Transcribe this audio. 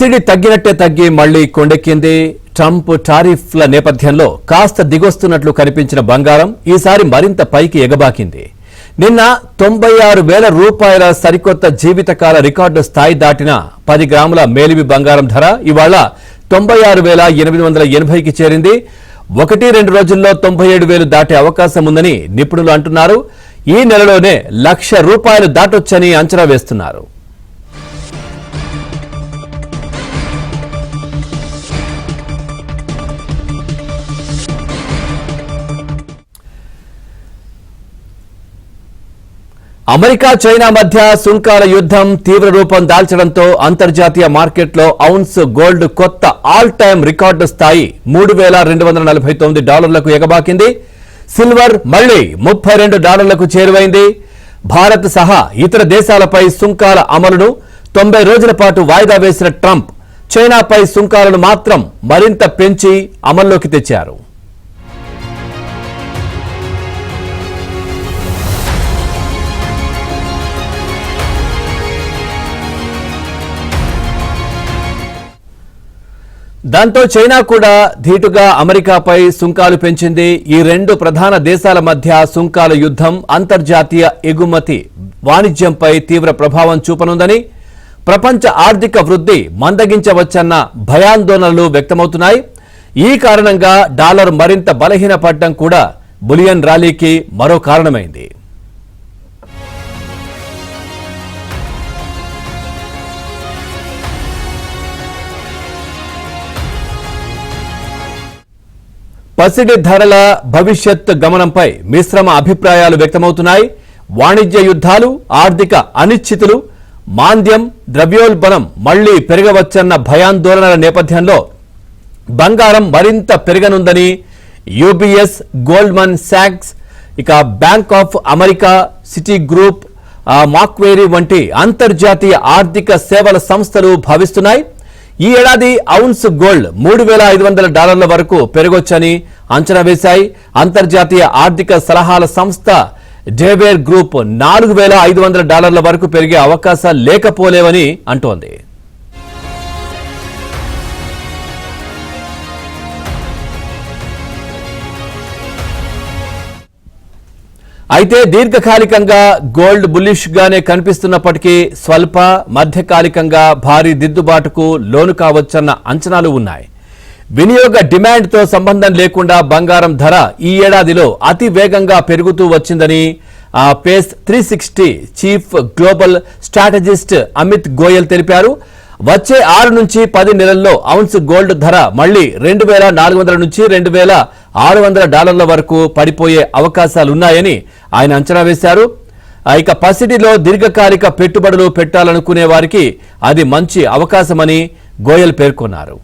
ఒత్తిడి తగ్గినట్టే తగ్గి మళ్లీ కొండెక్కింది. ట్రంప్ టారిఫ్ల నేపథ్యంలో కాస్త దిగొస్తున్నట్లు కనిపించిన బంగారం ఈసారి మరింత పైకి ఎగబాకింది. నిన్న 96,000 రూపాయల సరికొత్త జీవితకాల రికార్డు స్థాయి దాటిన 10 గ్రాముల మేలిమి బంగారం ధర ఇవాళ 96,880కి చేరింది. 1-2 రోజుల్లో 97,000 దాటే అవకాశం ఉందని నిపుణులు అంటున్నారు. ఈ నెలలోనే ₹1,00,000 దాటొచ్చని అంచనా వేస్తున్నారు. అమెరికా చైనా మధ్య సుంకాల యుద్ధం తీవ్ర రూపం దాల్చడంతో అంతర్జాతీయ మార్కెట్లో ఔన్స్ గోల్డ్ కొత్త ఆల్ టైమ్ రికార్డు స్థాయి $3,249కు ఎగబాకింది. సిల్వర్ మళ్లీ $32కు చేరువైంది. భారత్ సహా ఇతర దేశాలపై సుంకాల అమలును 90 రోజుల పాటు వాయిదా వేసిన ట్రంప్ చైనాపై సుంకాలను మాత్రం మరింత పెంచి అమల్లోకి తెచ్చారు. దాంతో చైనా కూడా ధీటుగా అమెరికాపై సుంకాలు పెంచింది. ఈ రెండు ప్రధాన దేశాల మధ్య సుంకాల యుద్ధం అంతర్జాతీయ ఎగుమతి వాణిజ్యంపై తీవ్ర ప్రభావం చూపనుందని, ప్రపంచ ఆర్థిక వృద్ధి మందగించవచ్చన్న భయాందోళనలు వ్యక్తమవుతున్నాయి. ఈ కారణంగా డాలర్ మరింత బలహీనపడడం కూడా బులియన్ ర్యాలీకి మరో కారణమైంది. పసిడి ధరల భవిష్యత్ గమనంపై మిశ్రమ అభిప్రాయాలు వ్యక్తమవుతున్నాయి. వాణిజ్య యుద్ధాలు, ఆర్థిక అనిశ్చితులు, మాంద్యం, ద్రవ్యోల్బణం మళ్లీ పెరగవచ్చన్న భయాందోళనల నేపథ్యంలో బంగారం మరింత పెరగనుందని యూబీఎస్, గోల్డ్మన్ సాక్స్, ఇక Bank of America, Citigroup, Macquarie వంటి అంతర్జాతీయ ఆర్థిక సేవల సంస్థలు భావిస్తున్నాయి. ఈ ఏడాది ఔన్స్ గోల్డ్ $3,500 వరకు పెరగొచ్చని అంచనా వేశాయి. అంతర్జాతీయ ఆర్థిక సలహాల సంస్థ డేబేర్ గ్రూప్ $4,500 వరకు పెరిగే అవకాశాలు లేకపోలేవని అంటోంది. అయితే దీర్ఘకాలికంగా గోల్డ్ బుల్లిష్ గానే కనిపిస్తున్నప్పటికీ స్వల్ప, మధ్యకాలికంగా భారీ దిద్దుబాటుకు లోను కావచ్చన్న అంచనాలు ఉన్నాయి. వినియోగ డిమాండ్తో సంబంధం లేకుండా బంగారం ధర ఈ ఏడాదిలో అతి వేగంగా పెరుగుతూ వచ్చిందని Pace 360 chief global strategist Amit Goyal తెలిపారు. వచ్చే 6 నుంచి 10 నెలల్లో ఔన్స్ గోల్డ్ ధర మళ్లీ $2,400 నుంచి $2,600 వరకు పడిపోయే అవకాశాలున్నాయని ఆయన అంచనా వేశారు. ఇక పసిడిలో దీర్ఘకాలిక పెట్టుబడులు పెట్టాలనుకునే వారికి అది మంచి అవకాశమని గోయల్ పేర్కొన్నారు.